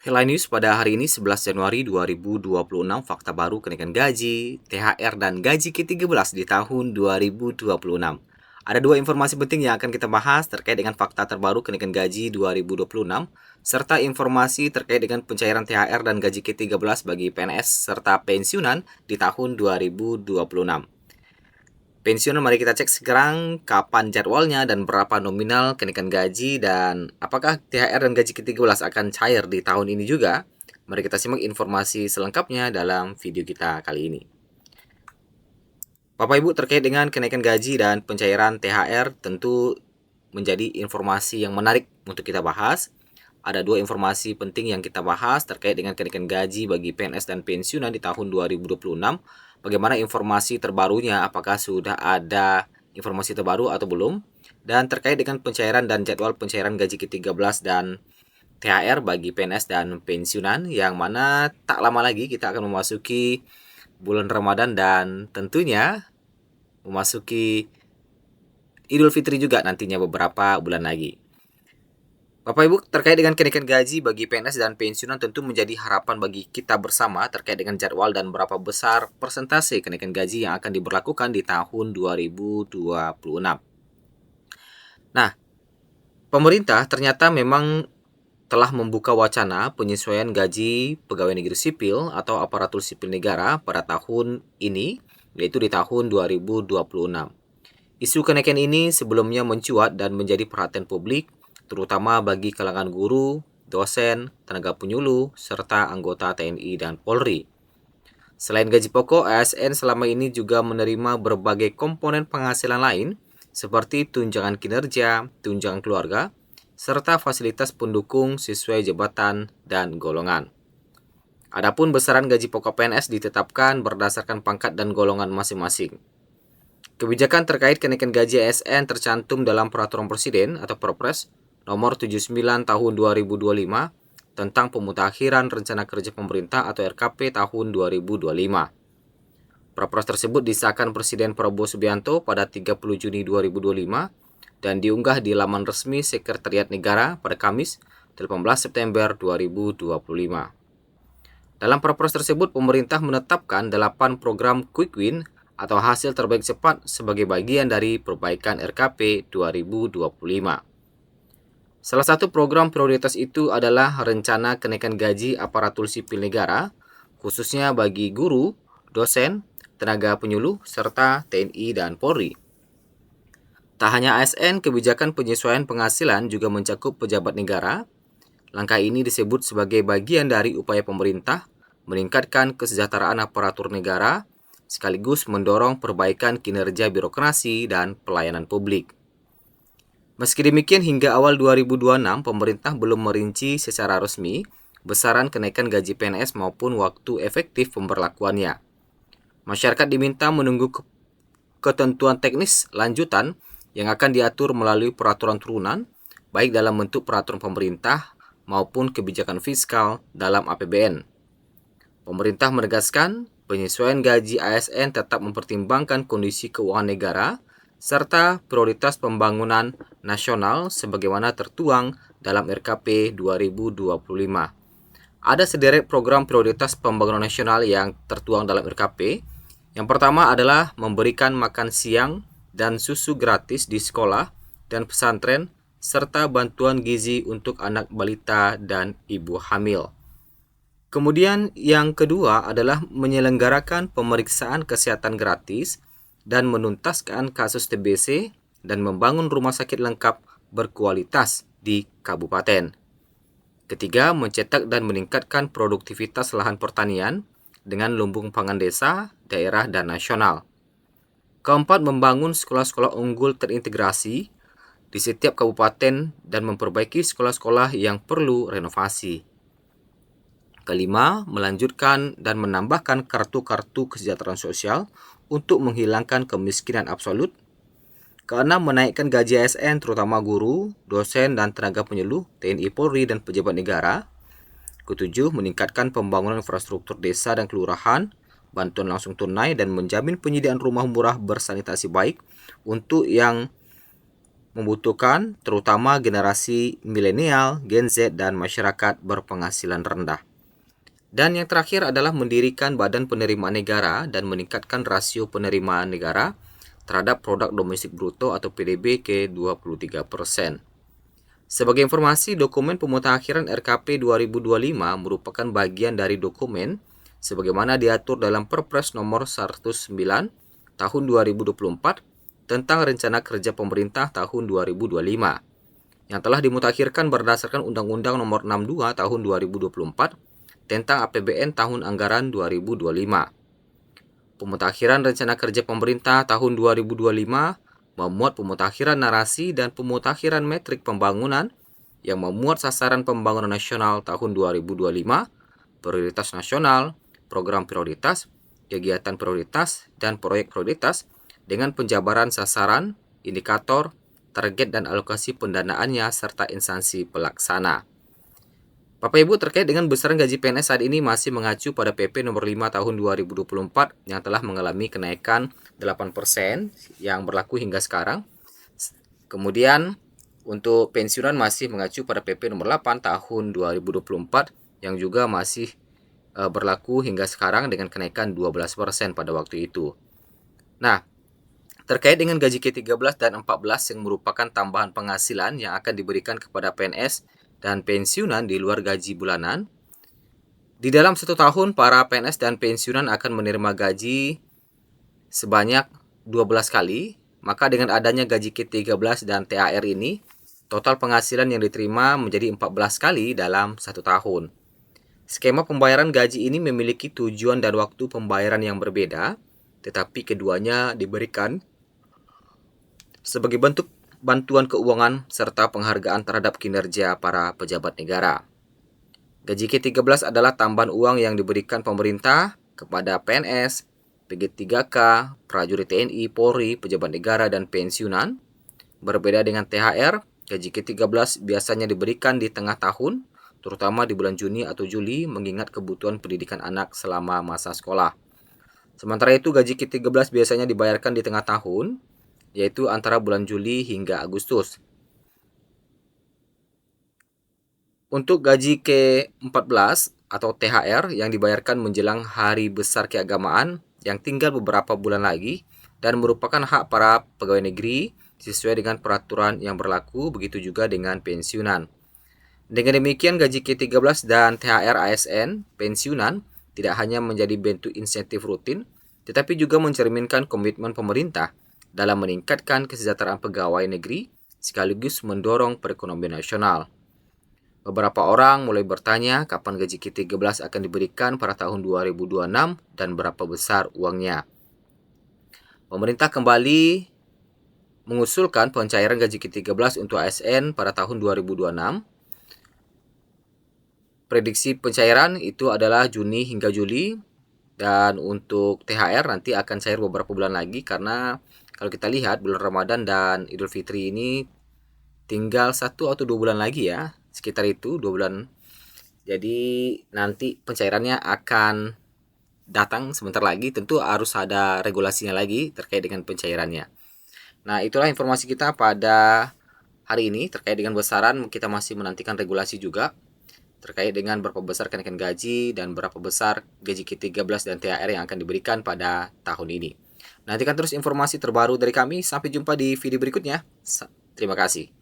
Headline News pada hari ini 11 Januari 2026, fakta baru kenaikan gaji, THR, dan gaji ke-13 di tahun 2026. Ada dua informasi penting yang akan kita bahas terkait dengan fakta terbaru kenaikan gaji 2026, serta informasi terkait dengan pencairan THR dan gaji ke-13 bagi PNS serta pensiunan di tahun 2026. Pensiunan, mari kita cek sekarang kapan jadwalnya dan berapa nominal kenaikan gaji dan apakah THR dan gaji ke-13 akan cair di tahun ini juga. Mari kita simak informasi selengkapnya dalam video kita kali ini. Bapak Ibu, terkait dengan kenaikan gaji dan pencairan THR tentu menjadi informasi yang menarik untuk kita bahas. Ada dua informasi penting yang kita bahas terkait dengan kenaikan gaji bagi PNS dan pensiunan di tahun 2026. Bagaimana informasi terbarunya, apakah sudah ada informasi terbaru atau belum? Dan terkait dengan pencairan dan jadwal pencairan gaji ke-13 dan THR bagi PNS dan pensiunan, yang mana tak lama lagi kita akan memasuki bulan Ramadan dan tentunya memasuki Idul Fitri juga nantinya beberapa bulan lagi. Bapak Ibu, terkait dengan kenaikan gaji bagi PNS dan pensiunan tentu menjadi harapan bagi kita bersama terkait dengan jadwal dan berapa besar persentase kenaikan gaji yang akan diberlakukan di tahun 2026. Nah, pemerintah ternyata memang telah membuka wacana penyesuaian gaji pegawai negeri sipil atau aparatur sipil negara pada tahun ini, yaitu di tahun 2026. Isu kenaikan ini sebelumnya mencuat dan menjadi perhatian publik, terutama bagi kalangan guru, dosen, tenaga penyuluh, serta anggota TNI dan Polri. Selain gaji pokok, ASN selama ini juga menerima berbagai komponen penghasilan lain, seperti tunjangan kinerja, tunjangan keluarga, serta fasilitas pendukung sesuai jabatan dan golongan. Adapun besaran gaji pokok PNS ditetapkan berdasarkan pangkat dan golongan masing-masing. Kebijakan terkait kenaikan gaji ASN tercantum dalam Peraturan Presiden atau Perpres Nomor 79 Tahun 2025 tentang pemutakhiran rencana kerja pemerintah atau RKP tahun 2025. Perpres tersebut disahkan Presiden Prabowo Subianto pada 30 Juni 2025 dan diunggah di laman resmi Sekretariat Negara pada Kamis 18 September 2025. Dalam Perpres tersebut, pemerintah menetapkan 8 program Quick Win atau hasil terbaik cepat sebagai bagian dari perbaikan RKP 2025. Salah satu program prioritas itu adalah rencana kenaikan gaji aparatur sipil negara, khususnya bagi guru, dosen, tenaga penyuluh, serta TNI dan Polri. Tak hanya ASN, kebijakan penyesuaian penghasilan juga mencakup pejabat negara. Langkah ini disebut sebagai bagian dari upaya pemerintah meningkatkan kesejahteraan aparatur negara, sekaligus mendorong perbaikan kinerja birokrasi dan pelayanan publik. Meski demikian, hingga awal 2026, pemerintah belum merinci secara resmi besaran kenaikan gaji PNS maupun waktu efektif pemberlakuannya. Masyarakat diminta menunggu ketentuan teknis lanjutan yang akan diatur melalui peraturan turunan, baik dalam bentuk peraturan pemerintah maupun kebijakan fiskal dalam APBN. Pemerintah menegaskan penyesuaian gaji ASN tetap mempertimbangkan kondisi keuangan negara serta prioritas pembangunan nasional sebagaimana tertuang dalam RKP 2025. Ada sederet program prioritas pembangunan nasional yang tertuang dalam RKP. Yang pertama adalah memberikan makan siang dan susu gratis di sekolah dan pesantren, serta bantuan gizi untuk anak balita dan ibu hamil. Kemudian yang kedua adalah menyelenggarakan pemeriksaan kesehatan gratis dan menuntaskan kasus TBC dan membangun rumah sakit lengkap berkualitas di kabupaten. Ketiga, mencetak dan meningkatkan produktivitas lahan pertanian dengan lumbung pangan desa, daerah, dan nasional. Keempat, membangun sekolah-sekolah unggul terintegrasi di setiap kabupaten dan memperbaiki sekolah-sekolah yang perlu renovasi. Kelima, melanjutkan dan menambahkan kartu-kartu kesejahteraan sosial untuk menghilangkan kemiskinan absolut. Keenam, menaikkan gaji ASN terutama guru, dosen, dan tenaga penyuluh, TNI Polri, dan pejabat negara. Ketujuh, meningkatkan pembangunan infrastruktur desa dan kelurahan, bantuan langsung tunai, dan menjamin penyediaan rumah murah bersanitasi baik untuk yang membutuhkan terutama generasi milenial, Gen Z, dan masyarakat berpenghasilan rendah. Dan yang terakhir adalah mendirikan Badan Penerimaan Negara dan meningkatkan rasio penerimaan negara terhadap produk domestik bruto atau PDB ke 23%. Sebagai informasi, dokumen pemutakhiran RKP 2025 merupakan bagian dari dokumen sebagaimana diatur dalam Perpres nomor 109 tahun 2024 tentang Rencana Kerja Pemerintah tahun 2025 yang telah dimutakhirkan berdasarkan Undang-Undang nomor 62 tahun 2024 tentang APBN tahun anggaran 2025. Pemutakhiran Rencana Kerja Pemerintah tahun 2025 memuat pemutakhiran narasi dan pemutakhiran metrik pembangunan yang memuat sasaran pembangunan nasional tahun 2025, prioritas nasional, program prioritas, kegiatan prioritas, dan proyek prioritas dengan penjabaran sasaran, indikator, target dan alokasi pendanaannya serta instansi pelaksana. Bapak Ibu, terkait dengan besaran gaji PNS saat ini masih mengacu pada PP nomor 5 tahun 2024 yang telah mengalami kenaikan 8% yang berlaku hingga sekarang. Kemudian untuk pensiunan masih mengacu pada PP nomor 8 tahun 2024 yang juga masih berlaku hingga sekarang dengan kenaikan 12% pada waktu itu. Nah, terkait dengan gaji ke-13 dan 14 yang merupakan tambahan penghasilan yang akan diberikan kepada PNS dan pensiunan di luar gaji bulanan, di dalam 1 tahun para PNS dan pensiunan akan menerima gaji sebanyak 12 kali. Maka dengan adanya gaji ke-13 dan THR ini, total penghasilan yang diterima menjadi 14 kali dalam 1 tahun. Skema pembayaran gaji ini memiliki tujuan dan waktu pembayaran yang berbeda, tetapi keduanya diberikan sebagai bentuk bantuan keuangan serta penghargaan terhadap kinerja para pejabat negara. Gaji ke-13 adalah tambahan uang yang diberikan pemerintah kepada PNS, PG3K, prajurit TNI, Polri, pejabat negara, dan pensiunan. Berbeda dengan THR, gaji ke-13 biasanya diberikan di tengah tahun, terutama di bulan Juni atau Juli, mengingat kebutuhan pendidikan anak selama masa sekolah. Sementara itu, gaji ke-13 biasanya dibayarkan di tengah tahun, yaitu antara bulan Juli hingga Agustus. Untuk gaji ke-14 atau THR yang dibayarkan menjelang hari besar keagamaan yang tinggal beberapa bulan lagi dan merupakan hak para pegawai negeri sesuai dengan peraturan yang berlaku, begitu juga dengan pensiunan. Dengan demikian, gaji ke-13 dan THR ASN pensiunan tidak hanya menjadi bentuk insentif rutin, tetapi juga mencerminkan komitmen pemerintah dalam meningkatkan kesejahteraan pegawai negeri sekaligus mendorong perekonomian nasional. Beberapa orang mulai bertanya kapan gaji ke-13 akan diberikan pada tahun 2026 dan berapa besar uangnya. Pemerintah kembali mengusulkan pencairan gaji ke-13 untuk ASN pada tahun 2026. Prediksi pencairan itu adalah Juni hingga Juli, dan untuk THR nanti akan cair beberapa bulan lagi karena kalau kita lihat bulan Ramadan dan Idul Fitri ini tinggal 1 atau 2 bulan lagi ya, sekitar itu 2 bulan. Jadi nanti pencairannya akan datang sebentar lagi, tentu harus ada regulasinya lagi terkait dengan pencairannya. Nah, itulah informasi kita pada hari ini terkait dengan besaran. Kita masih menantikan regulasi juga terkait dengan berapa besar kenaikan gaji dan berapa besar gaji ke-13 dan THR yang akan diberikan pada tahun ini. Nantikan terus informasi terbaru dari kami. Sampai jumpa di video berikutnya. Terima kasih.